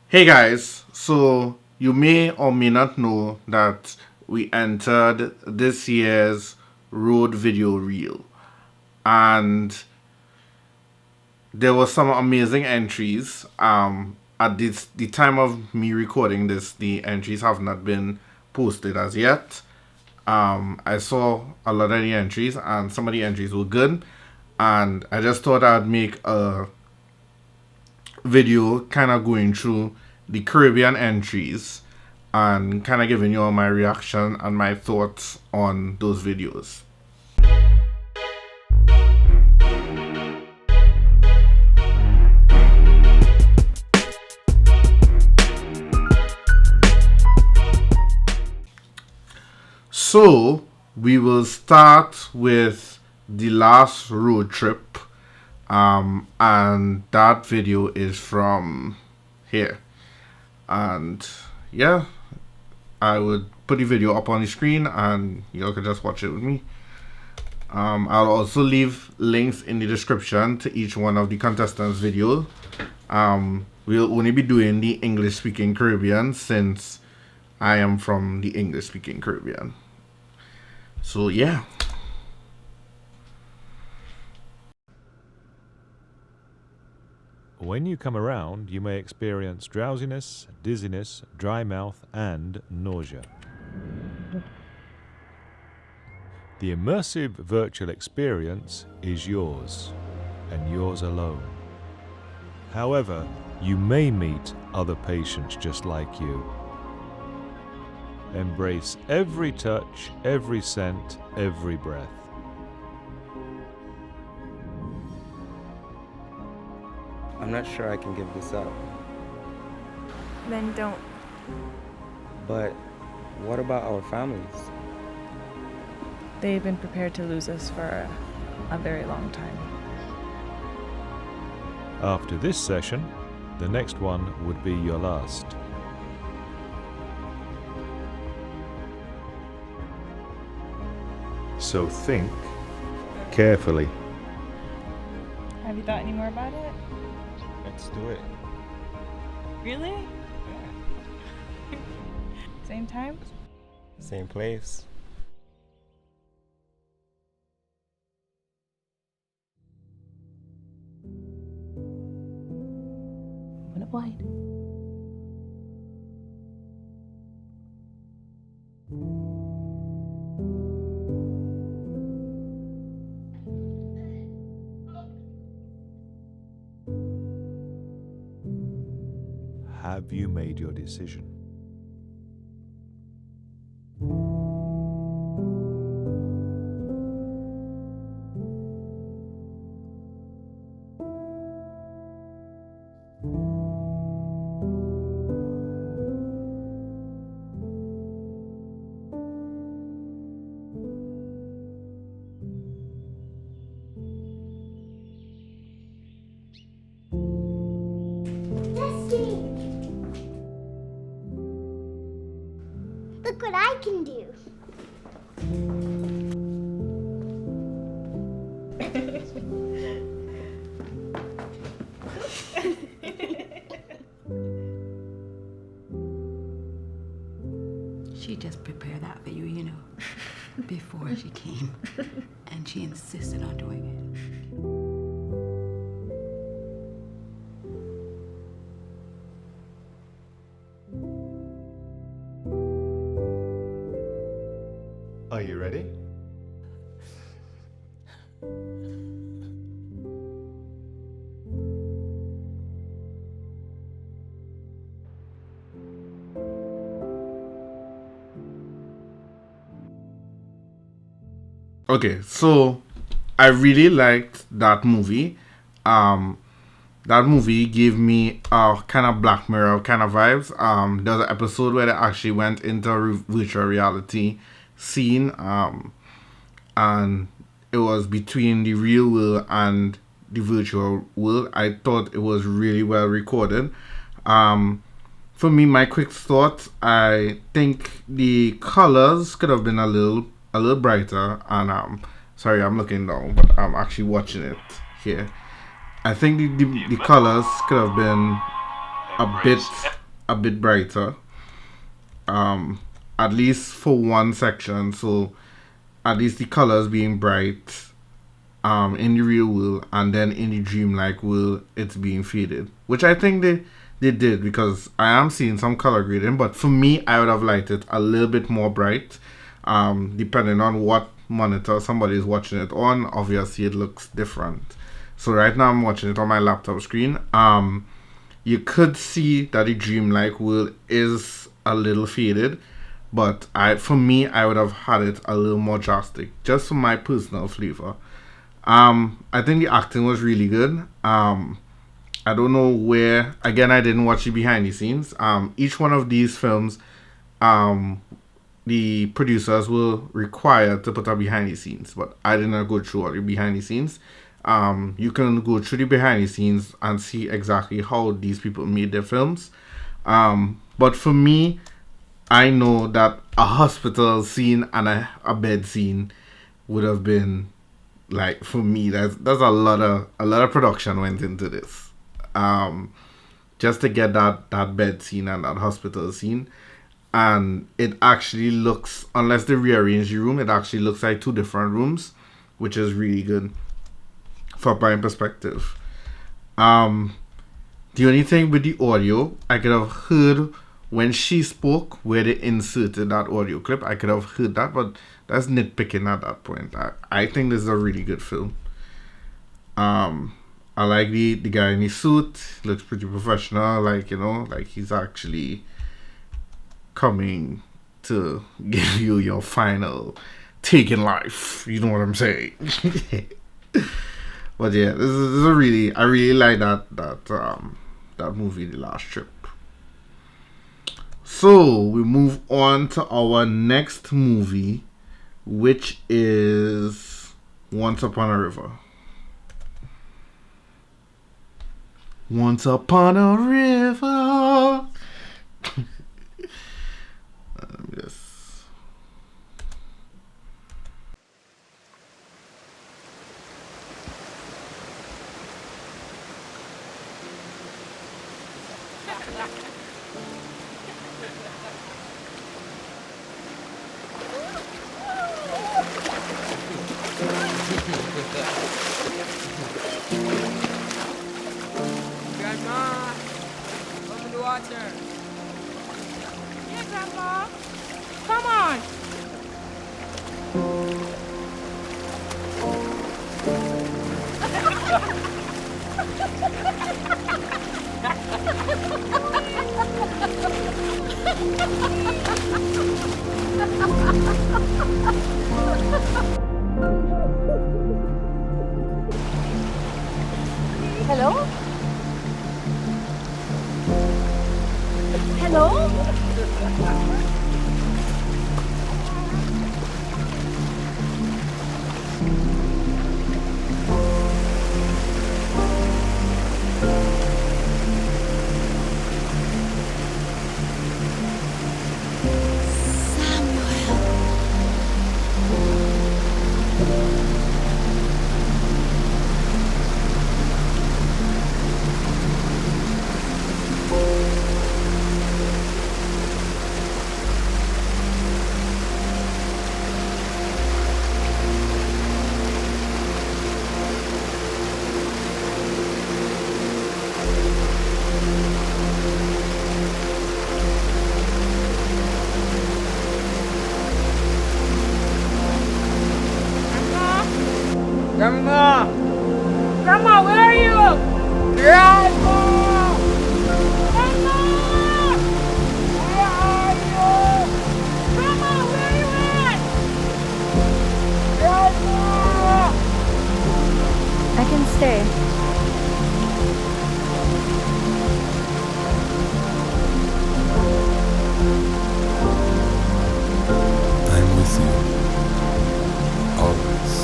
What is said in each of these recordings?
Hey guys, so you may or may not know that we entered this year's Road Video Reel, and there were some amazing entries. At the time of me recording this, the entries have not been posted as yet. I saw a lot of the entries, and some of the entries were good, and I just thought I'd make a video kind of going through the Caribbean entries and kind of giving you all my reaction and my thoughts on those videos. So we will start with the last road trip, and that video is from here. And yeah, I would put the video up on the screen and you can just watch it with me. I'll also leave links in the description to each one of the contestants' video. We'll only be doing the English speaking Caribbean since I am from the English speaking Caribbean. So yeah. When you come around, you may experience drowsiness, dizziness, dry mouth, and nausea. The immersive virtual experience is yours, and yours alone. However, you may meet other patients just like you. Embrace every touch, every scent, every breath. I'm not sure I can give this up. Then don't. But what about our families? They've been prepared to lose us for a very long time. After this session, the next one would be your last. So think carefully. Have you thought any more about it? Let's do it. Really? Same time? Same place. Open it wide. Have you made your decision? Look what I can do. She just prepared that for you, before she came. And she insisted on doing it. Are you ready? Okay, so I really liked that movie. That movie gave me a kind of Black Mirror kind of vibes. There was an episode where they actually went into a virtual reality scene, and it was between the real world and the virtual world. I thought it was really well recorded. For me, my quick thought, I think the colors could have been a little brighter. And sorry, I'm looking down, but I'm actually watching it here. I think the colors could have been a bit a bit brighter. At least for one section. So at least the colors being bright in the real world, and then in the dreamlike world it's being faded, which I think they did, because I am seeing some color grading, but for me I would have liked it a little bit more bright. Depending on what monitor somebody is watching it on, obviously it looks different. So right now I'm watching it on my laptop screen. You could see that the dreamlike world is a little faded, but for me I would have had it a little more drastic, just for my personal flavor. I think the acting was really good. I don't know where, again, I didn't watch the behind the scenes. Each one of these films, the producers were required to put up behind the scenes, but I did not go through all the behind the scenes. You can go through the behind the scenes and see exactly how these people made their films. But for me, I know that a hospital scene and a bed scene would have been, like, for me, there's a lot of production went into this. Just to get that bed scene and that hospital scene. And it actually looks, unless they rearrange the room, it actually looks like two different rooms, which is really good for prime perspective. The only thing with the audio, I could have heard when she spoke, where they inserted that audio clip, I could have heard that, but that's nitpicking at that point. I think this is a really good film. I like the guy in his suit. Looks pretty professional. Like, you know, like he's actually coming to give you your final take in life. You know what I'm saying? But yeah, this is a really, I really like that movie, The Last Trip. So we move on to our next movie, which is Once Upon a River. Once upon a river. Yes. Grandma, open the water. Yeah, Grandma. Come on. Hello? Hello? Grandma! Grandma, where are you? Grandma! Grandma! Where are you? Grandma, where are you at? Grandma! I can stay. I'm with you. Always.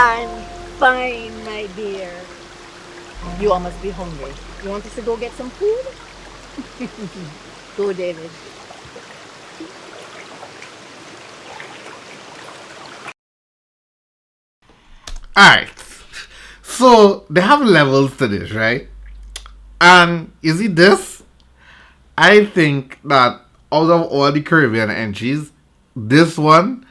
I'm fine, my dear. You all must be hungry. You want us to go get some food? Go, David. Alright. So they have levels to this, right? And you see this? I think that out of all the Caribbean entries, this one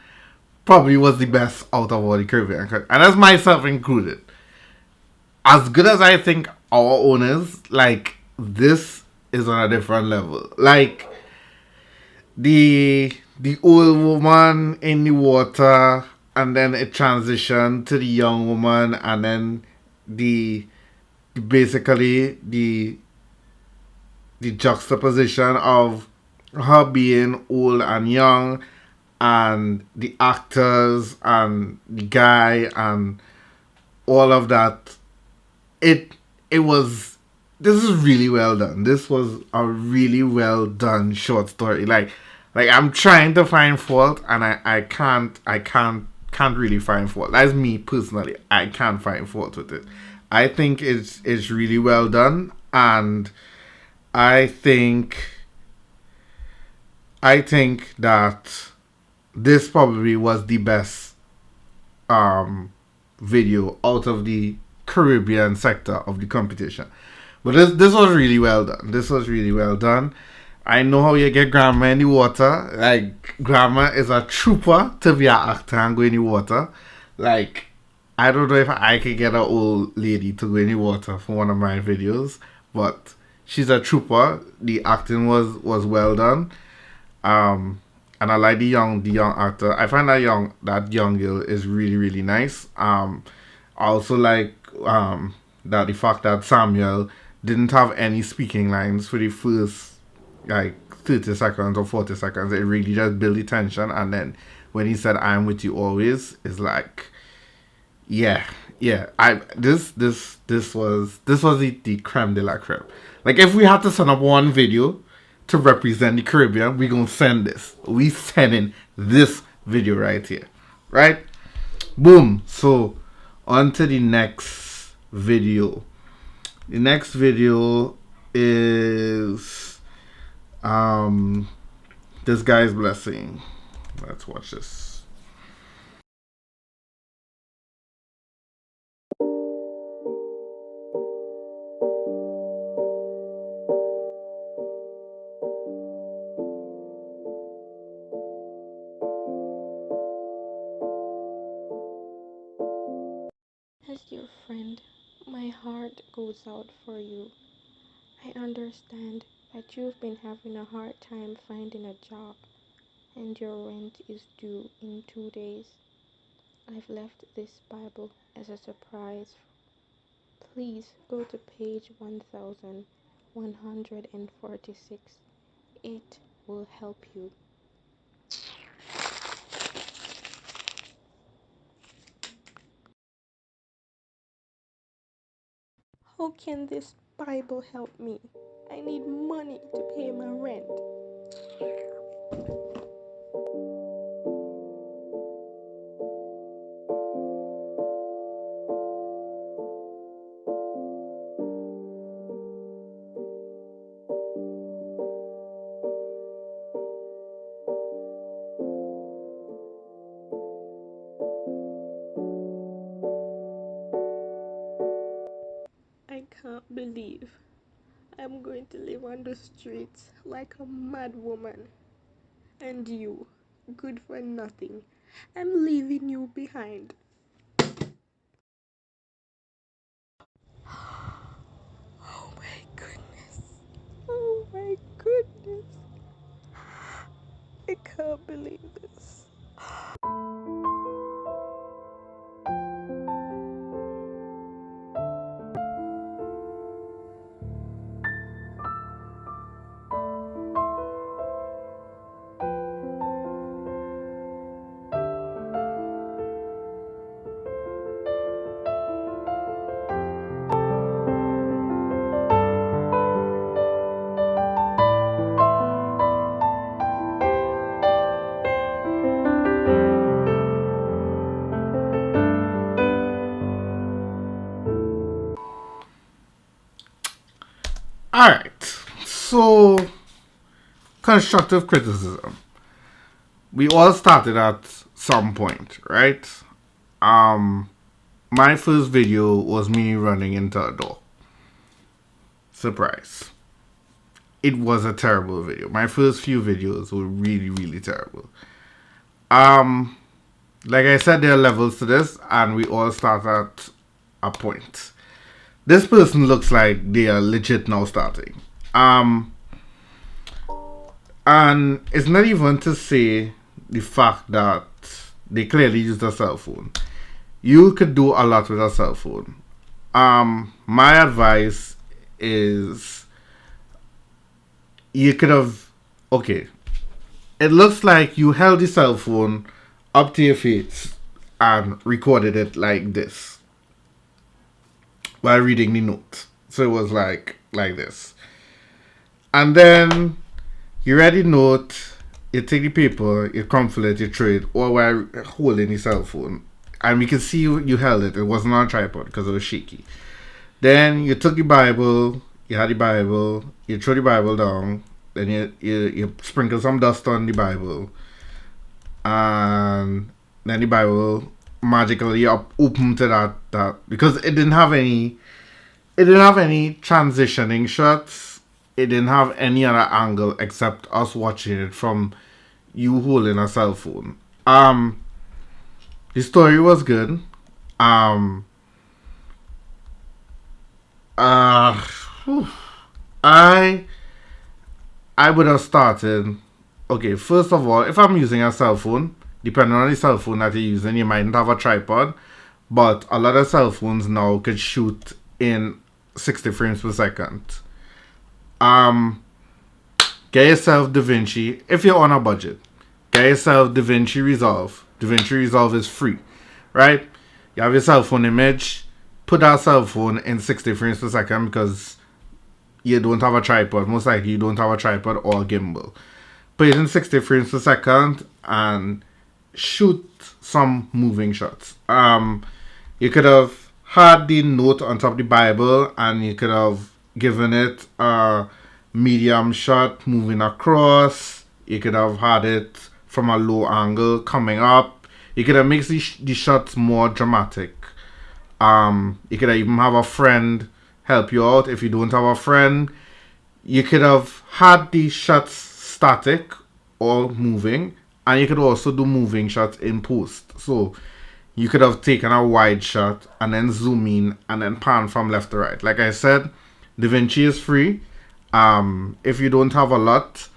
probably was the best out of all the Caribbean. And that's myself included. As good as I think our owners, like, this is on a different level. Like, the old woman in the water, and then it transitioned to the young woman, and then basically the juxtaposition of her being old and young, and the actors and the guy and all of that. It was, this is really well done. This was a really well done short story. Like I'm trying to find fault, and I can't really find fault. That's me personally. I can't find fault with it. I think it's really well done, and I think that this probably was the best video out of the Caribbean sector of the competition. But this was really well done. This was really well done. I know how you get Grandma in the water. Like, Grandma is a trooper to be an actor and go in the water. Like, I don't know if I could get an old lady to go in the water for one of my videos, but she's a trooper. The acting was well done. And I like the young actor. I find that young girl is really, really nice. I also like that the fact that Samuel didn't have any speaking lines for the first like 30 seconds or 40 seconds. It really just built the tension, and then when he said "I'm with you always," it's like, yeah. This was the creme de la creme. Like, if we had to send up one video to represent the Caribbean, we gonna send this. We sending this video right here, right? Boom. So on to the next video. The next video is this guy's blessing. Let's watch this. As your friend, my heart goes out for you. I understand that you've been having a hard time finding a job and your rent is due in 2 days. I've left this Bible as a surprise. Please go to page 1146. It will help you. How can this Bible help me? I need money to pay my rent. I can't believe I'm going to live on the streets like a mad woman. And you, good for nothing, I'm leaving you behind. Oh my goodness. Oh my goodness. I can't believe this. Alright. So, constructive criticism. We all started at some point, right? My first video was me running into a door. Surprise. It was a terrible video. My first few videos were really, really terrible. Like I said, there are levels to this, and we all start at a point. This person looks like they are legit now starting. And it's not even to say the fact that they clearly used a cell phone. You could do a lot with a cell phone. My advice is you could have, okay, it looks like you held the cell phone up to your face and recorded it like this while reading the note. So it was like this. And then you read the note, you take the paper, you crumple it, you throw it, or while holding the cell phone. And we can see you held it. It wasn't on a tripod because it was shaky. Then you took the Bible, you had the Bible, you throw the Bible down, then you sprinkle some dust on the Bible, and then the Bible magically open to that because it didn't have any transitioning shots. It didn't have any other angle except us watching it from you holding a cell phone. The story was good. I would have started. Okay, first of all, if I'm using a cell phone, depending on the cell phone that you're using, you might not have a tripod, but a lot of cell phones now could shoot in 60 frames per second. Get yourself DaVinci if you're on a budget. Get yourself DaVinci Resolve. DaVinci Resolve is free, right? You have your cell phone image, put that cell phone in 60 frames per second because you don't have a tripod. Most likely you don't have a tripod or a gimbal. Put it in 60 frames per second and shoot some moving shots. You could have had the note on top of the Bible and you could have given it a medium shot moving across. You could have had it from a low angle coming up. You could have made the shots more dramatic. You could even have a friend help you out. If you don't have a friend, you could have had the shots static or moving, and you could also do moving shots in post. So you could have taken a wide shot and then zoom in and then pan from left to right. Like I said, DaVinci is free. If you don't have a lot,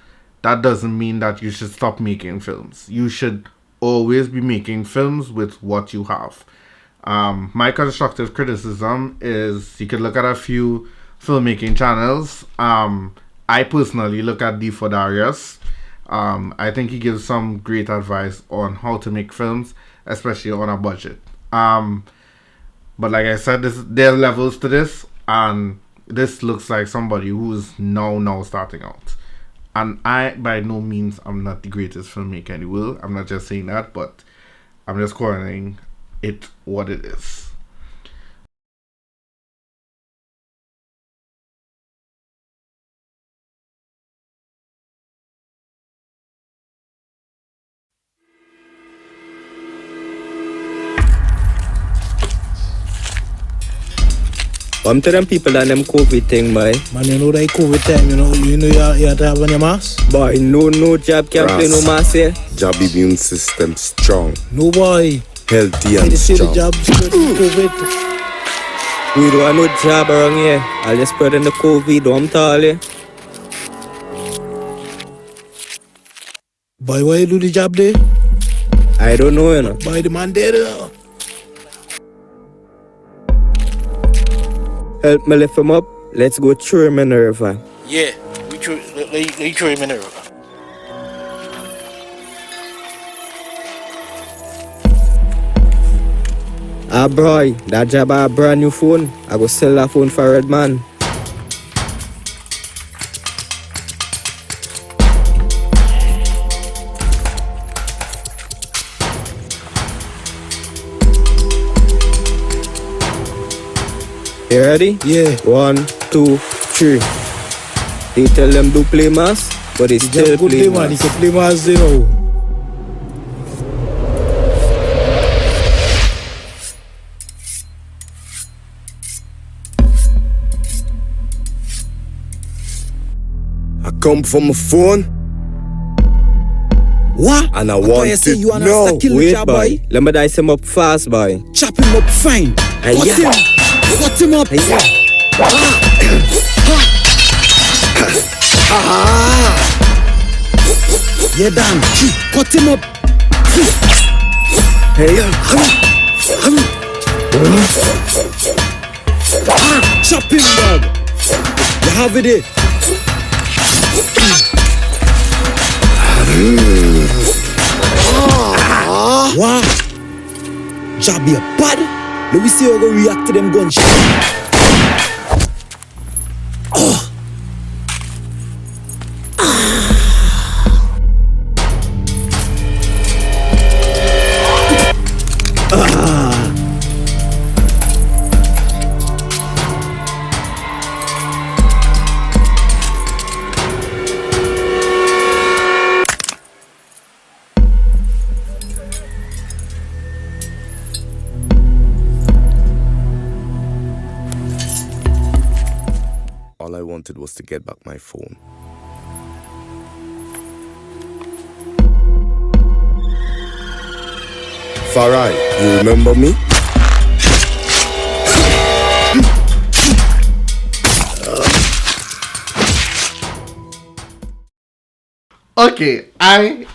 that doesn't mean that you should stop making films. You should always be making films with what you have. My constructive criticism is you could look at a few filmmaking channels. I personally look at D4 Darius. I think he gives some great advice on how to make films, especially on a budget. But like I said, there are levels to this, and this looks like somebody who's now starting out. And I, by no means, I'm not the greatest filmmaker in the world. I'm not just saying that, but I'm just calling it what it is. I'm to them people on them COVID thing, boy. Man, you know that COVID time, you know you have to have on your mask? Boy, no job can't play no mask here. Job immune system strong. No boy. Healthy and see strong. The job COVID. We don't have no job around here. I'll just spread in the COVID, don't tell you. Boy, why you do the job there? I don't know, you know. Boy, the man there. Help me lift him up. Let's go through him in the river. Yeah, we throw him in the river. Ah, boy, that job a brand new phone. I go sell that phone for Red Man. You ready? Yeah. 1, 2, 3. They tell them do play mass, but they still Good play day, man. He mass. can play mass, you know. I come from a phone What? and I thought want you say it you wanna now. start kill Wait, the boy. Let me dice him up fast, boy. Chop him up fine. Hey, Cut yeah. him. Cut him up. Hey, yeah. Yeah, done. Cut him up. Hey, Chop him, dog. You have it there. What? Jab your bad. Let me see how you gonna react to them gunshots. All I wanted was to get back my phone. Farai, you remember me? Okay, I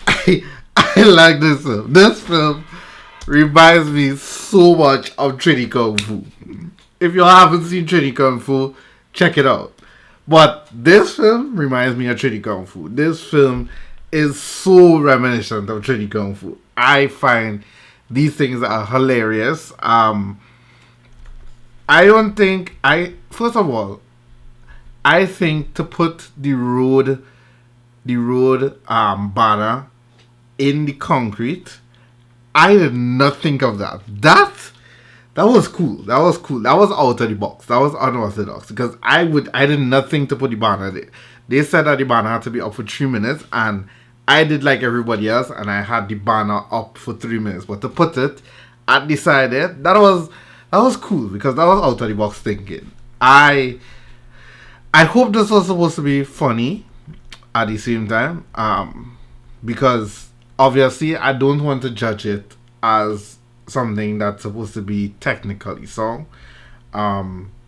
like this film. This film reminds me so much of Trinity Kung Fu. If you haven't seen Trinity Kung Fu, check it out. But this film reminds me of Trinity Kung Fu. This film is so reminiscent of Trinity Kung Fu. I find these things are hilarious. I don't think first of all, I think to put the road banner in the concrete, I did not think of that. That was cool. That was cool. That was out of the box. That was unorthodox because I did not think to put the banner there. They said that the banner had to be up for 3 minutes, and I did like everybody else, and I had the banner up for 3 minutes. But to put it at the side there, that was cool because that was out of the box thinking. I hope this was supposed to be funny at the same time, because obviously I don't want to judge it as something that's supposed to be technically so,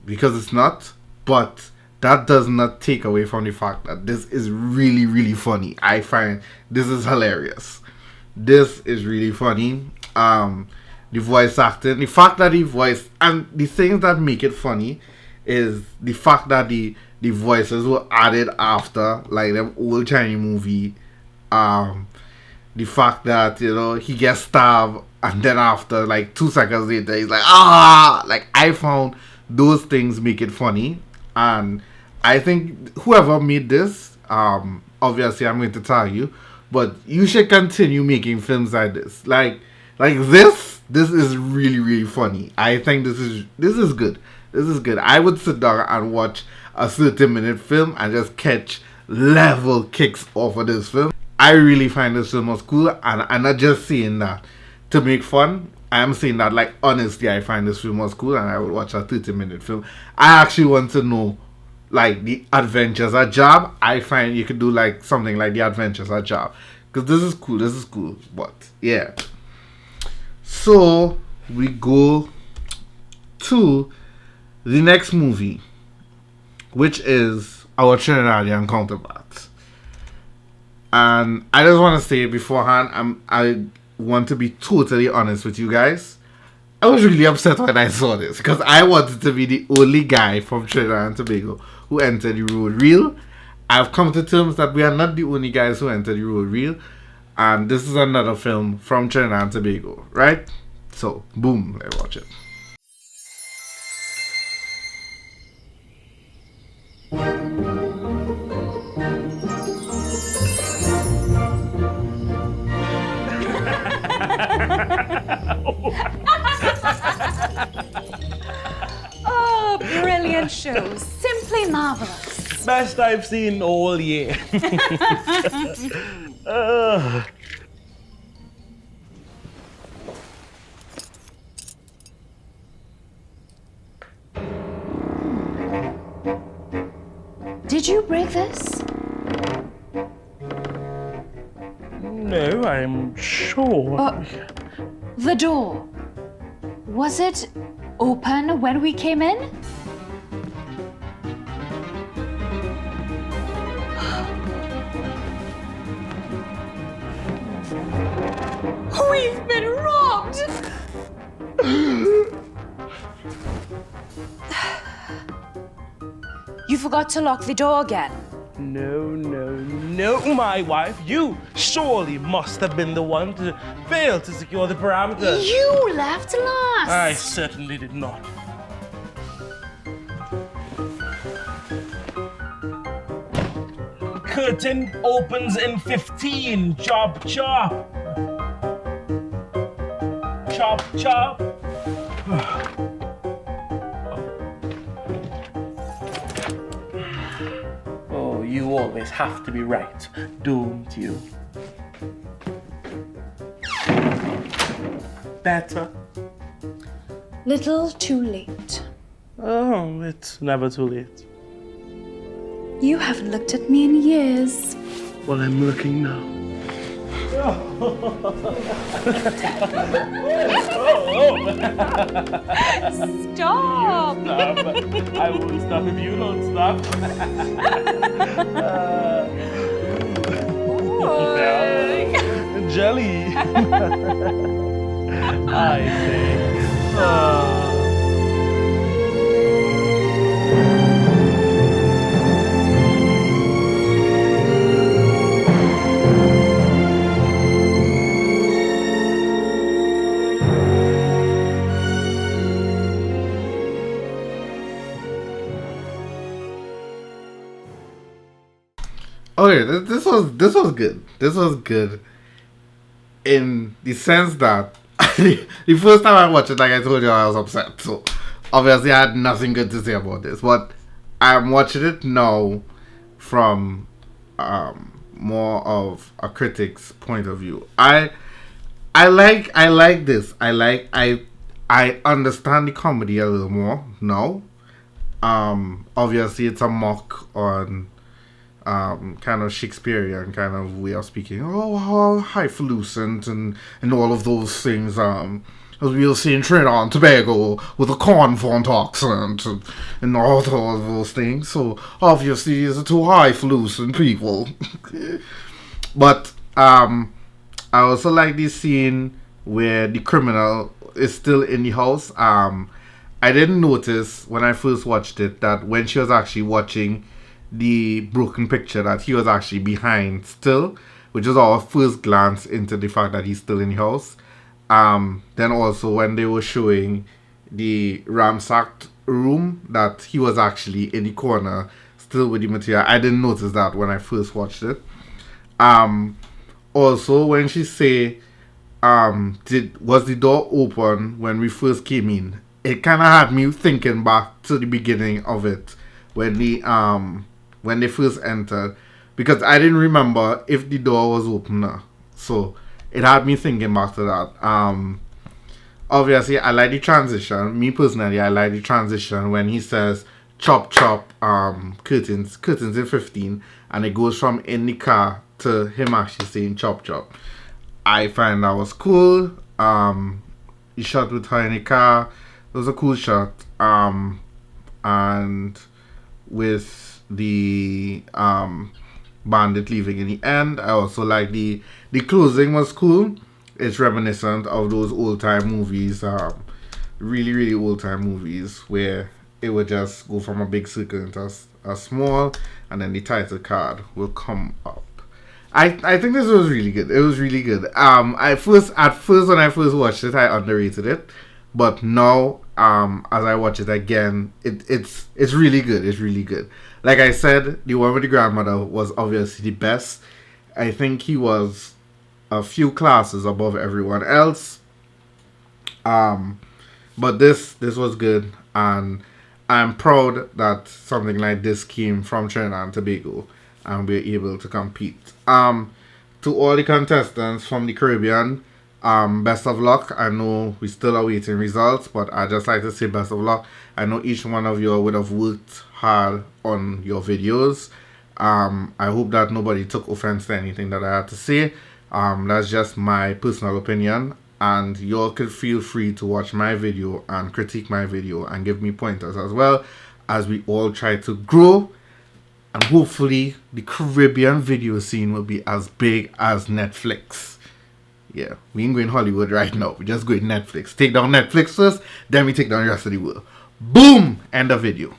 because it's not. But that does not take away from the fact that this is really, really funny. I find this is hilarious. This is really funny. The voice acting, the fact that the voice, and the things that make it funny is the fact that the voices were added after, like them old Chinese movie. The fact that, you know, he gets stabbed and then after like 2 seconds later he's like, like, I found those things make it funny. And I think whoever made this, obviously I'm going to tell you, but you should continue making films like this. Like this is really, really funny. I think this is good. This is good. I would sit down and watch a 30-minute film and just catch level kicks off of this film. I really find this film was cool, and I'm not just saying that to make fun. I am saying that, like, honestly, I find this film was cool and I would watch a 30-minute film. I actually want to know, like, the Adventures at Job. I find you could do, like, something like the Adventures at Job, because this is cool. But yeah, so we go to the next movie, which is our Trinidadian counterpart. And I just want to say beforehand, I want to be totally honest with you guys. I was really upset when I saw this because I wanted to be the only guy from Trinidad and Tobago who entered the role real. I've come to terms that we are not the only guys who entered the role real, and this is another film from Trinidad and Tobago, right? So, boom, let's watch it. Oh, brilliant show. Simply marvelous. Best I've seen all year. Did you break this? No, I'm sure. The door. Was it open when we came in? We've been robbed! You forgot to lock the door again. No, my wife. You surely must have been the one to fail to secure the parameters. You left last. I certainly did not. Curtain opens in 15. Chop, chop. Chop, chop. Oh, you always have to be right, don't you? Better. Little too late. Oh, it's never too late. You haven't looked at me in years. Well, I'm looking now. Stop! I won't stop if you don't stop. Jelly. I say. Okay, this was good. This was good in the sense that the first time I watched it, like I told you, I was upset. So obviously, I had nothing good to say about this. But I'm watching it now from more of a critic's point of view. I like this. I understand the comedy a little more now. Obviously, it's a mock on kind of Shakespearean kind of way of speaking. Oh, how highfalutin and all of those things. As we'll see in Trinidad and Tobago with a cornfont accent and all those things. So obviously, these are two highfalutin people. But I also like this scene where the criminal is still in the house. I didn't notice when I first watched it that when she was actually watching the broken picture that he was actually behind still, which is our first glance into the fact that he's still in the house. Then also when they were showing the ransacked room that he was actually in the corner still with the material. I didn't notice that when I first watched it. Also when she say was the door open when we first came in, it kind of had me thinking back to the beginning of it when they first entered, because I didn't remember if the door was open now. So it had me thinking back to that. Obviously, I like the transition. Me personally, I like the transition when he says chop chop curtains in 15, and it goes from in the car to him actually saying chop chop. I find that was cool. He shot with her in the car. It was a cool shot. And with the bandit leaving in the end, I also like the closing was cool. It's reminiscent of those old time movies, really really old time movies where it would just go from a big circle into a small, and then the title card will come up. I think this was really good. It was really good. At first when I first watched it, I underrated it, but now as I watch it again, it's really good. It's really good. Like I said, the one with the grandmother was obviously the best. I think he was a few classes above everyone else. But this was good, and I'm proud that something like this came from Trinidad and Tobago and we're able to compete. To all the contestants from the Caribbean, best of luck. I know we still are waiting results, but I just like to say best of luck. I know each one of you would have worked hard on your videos. I hope that nobody took offense to anything that I had to say. That's just my personal opinion, and you all could feel free to watch my video and critique my video and give me pointers as well, as we all try to grow, and hopefully the Caribbean video scene will be as big as Netflix. Yeah, we ain't going Hollywood right now. We just going Netflix. Take down Netflix first, then we take down the rest of the world. Boom! End of video.